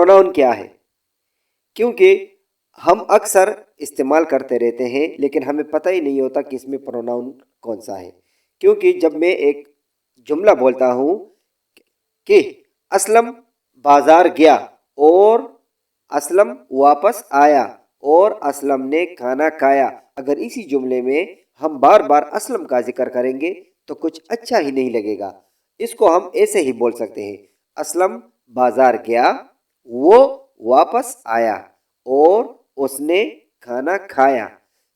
Pronoun क्या है, क्योंकि हम अक्सर इस्तेमाल करते रहते हैं लेकिन हमें पता ही नहीं होता कि इसमें प्रोनाउन कौन सा है। क्योंकि जब मैं एक जुमला बोलता हूँ कि असलम बाजार गया और असलम वापस आया और असलम ने खाना खाया, अगर इसी जुमले में हम बार बार असलम का जिक्र करेंगे तो कुछ अच्छा ही नहीं लगेगा। इसको हम ऐसे ही बोल सकते हैं, असलम बाजार गया, वो वापस आया और उसने खाना खाया।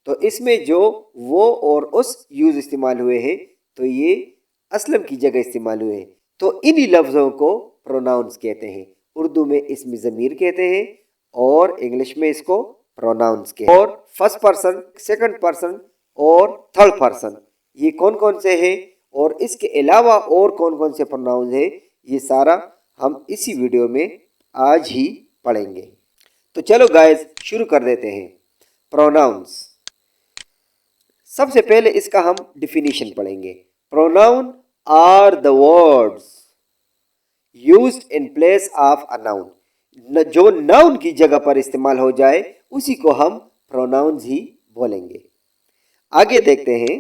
तो इसमें जो वो और उस यूज इस्तेमाल हुए हैं तो ये असलम की जगह इस्तेमाल हुए हैं। तो इन्हीं लफ्ज़ों को प्रोनाउंस कहते हैं। उर्दू में इसमें ज़मीर कहते हैं और इंग्लिश में इसको प्रोनाउंस कहते हैं। और फर्स्ट पर्सन, सेकंड पर्सन और थर्ड पर्सन ये कौन कौन से हैं और इसके अलावा और कौन कौन से प्रोनाउंस हैं, ये सारा हम इसी वीडियो में आज ही पढ़ेंगे। तो चलो गाइस शुरू कर देते हैं। प्रोनाउंस, सबसे पहले इसका हम डिफिनीशन पढ़ेंगे। Pronoun are the words used in place of a noun. जो नाउन की जगह पर इस्तेमाल हो जाए उसी को हम प्रोनाउंस ही बोलेंगे। आगे देखते हैं।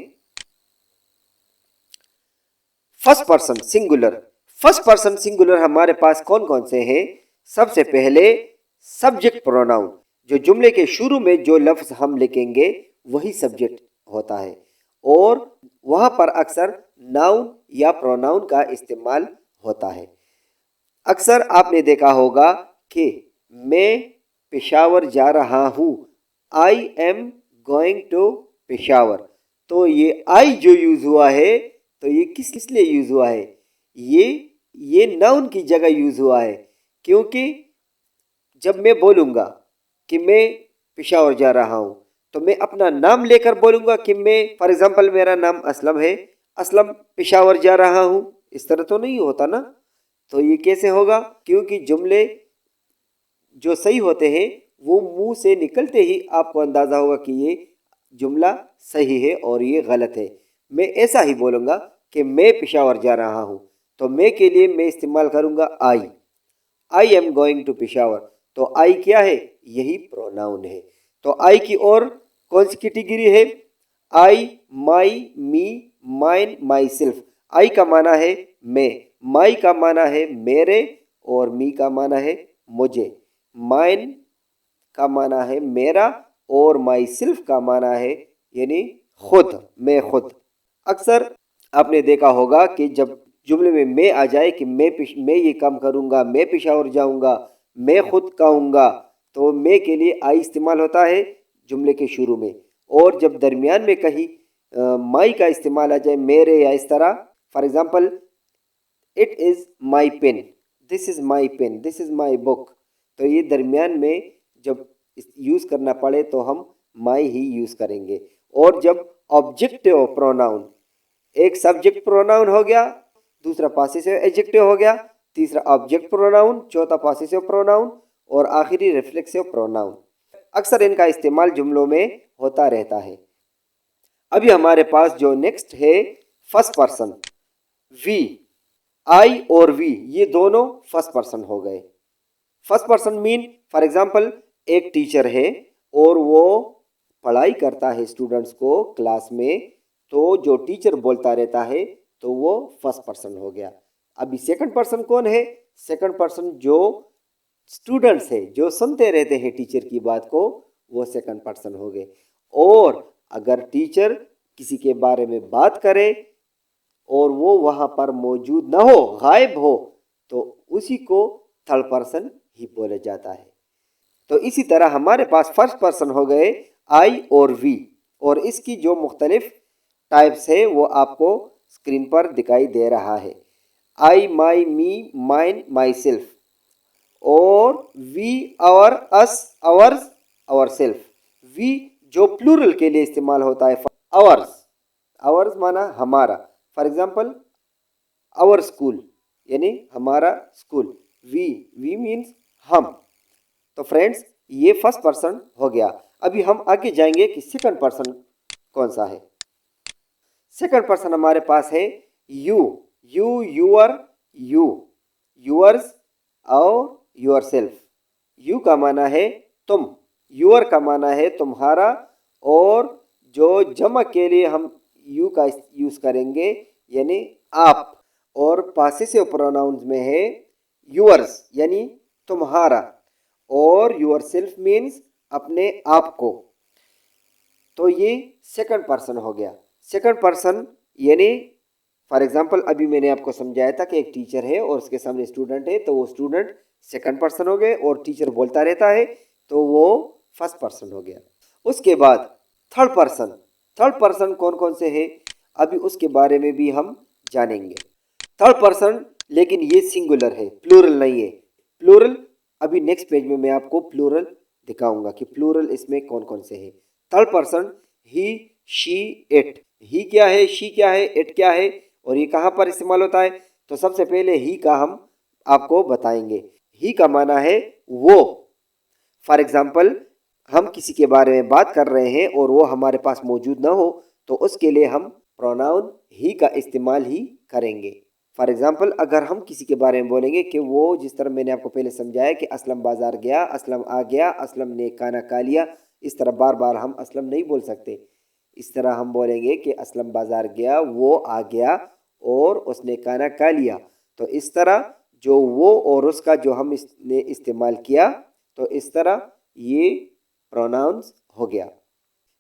First person singular. First person singular हमारे पास कौन कौन से हैं? सबसे पहले सब्जेक्ट प्रोनाउन, जो जुमले के शुरू में जो लफ्ज हम लिखेंगे वही सब्जेक्ट होता है और वहां पर अक्सर नाउन या प्रोनाउन का इस्तेमाल होता है। अक्सर आपने देखा होगा कि मैं पेशावर जा रहा हूँ, I am going to Peshawar. तो ये आई जो यूज हुआ है तो ये किस लिए यूज हुआ है? ये नाउन की जगह यूज हुआ है, क्योंकि जब मैं बोलूँगा कि मैं पेशावर जा रहा हूँ तो मैं अपना नाम लेकर बोलूँगा कि मैं, फॉर एग्जांपल मेरा नाम असलम है, असलम पेशावर जा रहा हूँ, इस तरह तो नहीं होता ना। तो ये कैसे होगा? क्योंकि जुमले जो सही होते हैं वो मुंह से निकलते ही आपको अंदाज़ा होगा कि ये जुमला सही है और ये गलत है। मैं ऐसा ही बोलूँगा कि मैं पेशावर जा रहा हूँ, तो मैं के लिए मैं इस्तेमाल करूँगा I am going to Peshawar. तो आई क्या है? यही प्रोनाउन है। तो आई की और कौन सी कैटेगरी है? I, my, me, mine, my self. आई का माना है मैं, माई का माना है मेरे और मी का माना है मुझे, माइन का माना है मेरा और माई सेल्फ का माना है यानी खुद, मैं खुद। अक्सर आपने देखा होगा कि जब जुमले में मैं आ जाए कि मैं ये काम करूँगा, मैं पेशावर जाऊँगा, मैं खुद कहूँगा, तो मैं के लिए आई इस्तेमाल होता है जुमले के शुरू में। और जब दरमियान में कहीं माई का इस्तेमाल आ जाए, मेरे या इस तरह, for example it is my pen, this is my pen, this is my book, तो ये दरमियान में जब यूज़ करना पड़े तो हम माई ही यूज़ करेंगे। और जब ऑब्जेक्टिव प्रोनाउन, एक सब्जेक्ट प्रोनाउन हो गया, दूसरा पॉसेसिव एडजेक्टिव हो गया, तीसरा ऑब्जेक्ट प्रोनाउन, चौथा पॉसेसिव प्रोनाउन और आखिरी रिफ्लेक्सिव प्रोनाउन, अक्सर इनका इस्तेमाल जुमलों में होता रहता है। अभी हमारे पास जो नेक्स्ट है फर्स्ट पर्सन, वी, आई और वी ये दोनों फर्स्ट पर्सन हो गए। First person mean, for example एक टीचर है और वो पढ़ाई करता है स्टूडेंट्स को क्लास में, तो जो टीचर बोलता रहता है तो वो फर्स्ट पर्सन हो गया। अभी सेकंड पर्सन कौन है? सेकंड पर्सन जो स्टूडेंट्स है, जो सुनते रहते हैं टीचर की बात को, वो सेकंड पर्सन हो गए। और अगर टीचर किसी के बारे में बात करे और वो वहाँ पर मौजूद ना हो, गायब हो, तो उसी को थर्ड पर्सन ही बोला जाता है। तो इसी तरह हमारे पास फर्स्ट पर्सन हो गए आई और वी, और इसकी जो मुख्तलिफ टाइप्स है वो आपको स्क्रीन पर दिखाई दे रहा है। I, my, me, mine, myself, और we, our, us, ours, ourselves. We जो प्लूरल के लिए इस्तेमाल होता है, आवर्स, आवर्स माना हमारा, फॉर एग्जाम्पल आवर स्कूल यानी हमारा स्कूल, वी मीन्स हम। तो फ्रेंड्स ये फर्स्ट पर्सन हो गया। अभी हम आगे जाएंगे कि सेकंड पर्सन कौन सा है। सेकंड पर्सन हमारे पास है यू, यूर, यूअर्स और योर सेल्फ। यू का माना है तुम, यूर का माना है तुम्हारा, और जो जमा के लिए हम यू का यूज करेंगे यानी आप, और पॉसेसिव प्रोनाउंस में है यूअर्स यानी तुम्हारा, और यूर सेल्फ मीन्स अपने आप को। तो ये सेकंड पर्सन हो गया। सेकंड पर्सन यानी फॉर एग्जांपल अभी मैंने आपको समझाया था कि एक टीचर है और उसके सामने स्टूडेंट है, तो वो स्टूडेंट सेकंड पर्सन हो गए, और टीचर बोलता रहता है तो वो फर्स्ट पर्सन हो गया। उसके बाद थर्ड पर्सन। थर्ड पर्सन कौन कौन से है अभी उसके बारे में भी हम जानेंगे। थर्ड पर्सन लेकिन ये सिंगुलर है, प्लूरल नहीं है। प्लूरल अभी नेक्स्ट पेज में मैं आपको प्लूरल दिखाऊंगा कि प्लूरल इसमें कौन कौन से है। Third person he, she, it. He क्या है, शी क्या है, इट क्या है, और ये कहाँ पर इस्तेमाल होता है? तो सबसे पहले ही का हम आपको बताएंगे। ही का माना है वो। फॉर एग्जाम्पल हम किसी के बारे में बात कर रहे हैं और वो हमारे पास मौजूद ना हो, तो उसके लिए हम प्रोनाउन ही का इस्तेमाल ही करेंगे। फॉर एग्जाम्पल अगर हम किसी के बारे में बोलेंगे कि वो, जिस तरह मैंने आपको पहले समझाया कि असलम बाजार गया, असलम आ गया, असलम ने खाना खा लिया, इस तरह बार बार हम असलम नहीं बोल सकते। इस तरह हम बोलेंगे कि असलम बाजार गया, वो आ गया और उसने खाना खा लिया। तो इस तरह जो वो और उसका जो हम इसने इस्तेमाल किया, तो इस तरह ये प्रोनाउंस हो गया।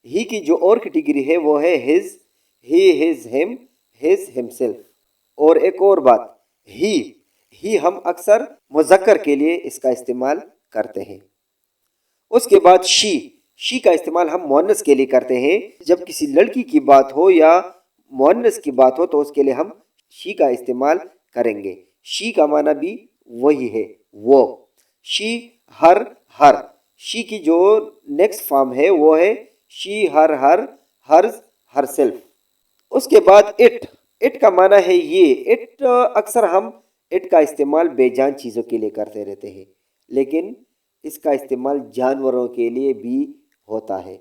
ही की जो और कैटेगरी है वो है हिज, ही, हिज, हिम, हिज, हिमसेल्फ। और एक और बात, ही हम अक्सर मुज़क्कर के लिए इसका इस्तेमाल करते हैं। उसके बाद शी का इस्तेमाल हम मुअन्नस के लिए करते हैं। जब किसी लड़की की बात हो या मुअन्नस की बात हो तो उसके लिए हम शी का इस्तेमाल करेंगे। शी का माना भी वही है, वो। She, her, her. शी की जो नेक्स्ट फॉर्म है वो है she, her, hers, herself. उसके बाद इट का माना है ये। इट अक्सर हम इट का इस्तेमाल बेजान चीज़ों के लिए करते रहते हैं, लेकिन इसका इस्तेमाल जानवरों के लिए भी होता है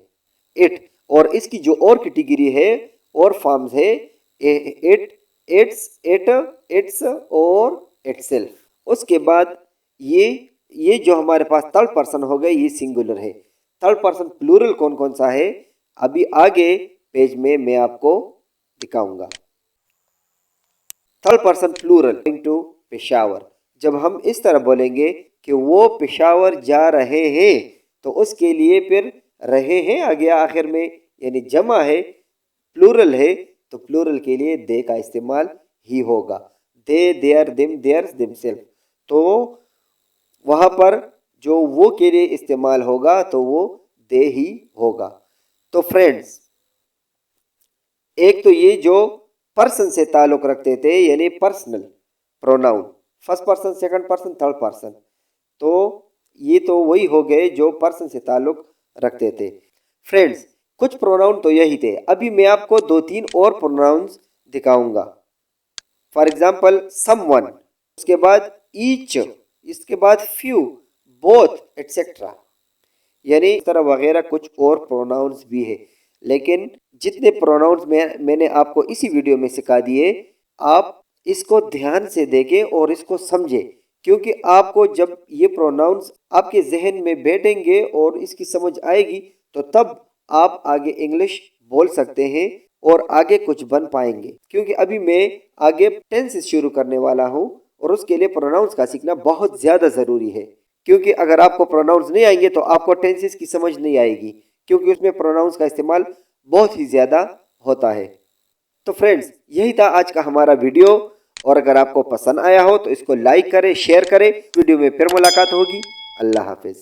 इट। और इसकी जो और कैटेगरी है और फॉर्म्स है इट, इट्स, इट, इट्स और इटसेल्फ। उसके बाद ये जो हमारे पास थर्ड पर्सन हो गए, ये सिंगुलर है। थर्ड पर्सन प्लूरल कौन कौन सा है अभी आगे पेज में मैं आपको दिखाऊंगा। Third person plural, going to Peshawar. जब हम इस तरह बोलेंगे कि वो पेशावर जा रहे हैं, तो उसके लिए फिर रहे हैं आ गया आखिर में, यानी जमा है, प्लूरल है, तो प्लूरल के लिए दे का इस्तेमाल ही होगा। दे, देयर, दिम, देयर्स, दिमसेल्फ। तो वहां पर जो वो के लिए इस्तेमाल होगा तो वो दे ही होगा। तो फ्रेंड्स, एक तो ये जो पर्सन से ताल्लुक रखते थे यानी personal pronoun, first person, second person, third person, तो ये तो वही हो गए जो पर्सन से ताल्लुक रखते थे। फ्रेंड्स, कुछ प्रोनाउन तो यही थे। अभी मैं आपको दो तीन और प्रोनाउंस दिखाऊंगा। फॉर एग्जाम्पल समवन, उसके बाद ईच, इसके बाद फ्यू, बोथ, एटसेट्रा, यानी इस तरह वगैरह कुछ और प्रोनाउंस भी है। लेकिन जितने प्रोनाउंस मैंने आपको इसी वीडियो में सिखा दिए, आप इसको ध्यान से देखें और इसको समझें, क्योंकि आपको जब ये प्रोनाउंस आपके जहन में बैठेंगे और इसकी समझ आएगी, तो तब आप आगे इंग्लिश बोल सकते हैं और आगे कुछ बन पाएंगे। क्योंकि अभी मैं आगे टेंस शुरू करने वाला हूँ और उसके लिए प्रोनाउंस का सीखना बहुत ज़्यादा ज़रूरी है। क्योंकि अगर आपको प्रोनाउंस नहीं आएंगे तो आपको टेंसेस की समझ नहीं आएगी, क्योंकि उसमें प्रोनाउंस का इस्तेमाल बहुत ही ज़्यादा होता है। तो फ्रेंड्स, यही था आज का हमारा वीडियो, और अगर आपको पसंद आया हो तो इसको लाइक करें, शेयर करें। वीडियो में फिर मुलाकात होगी। अल्लाह हाफिज़।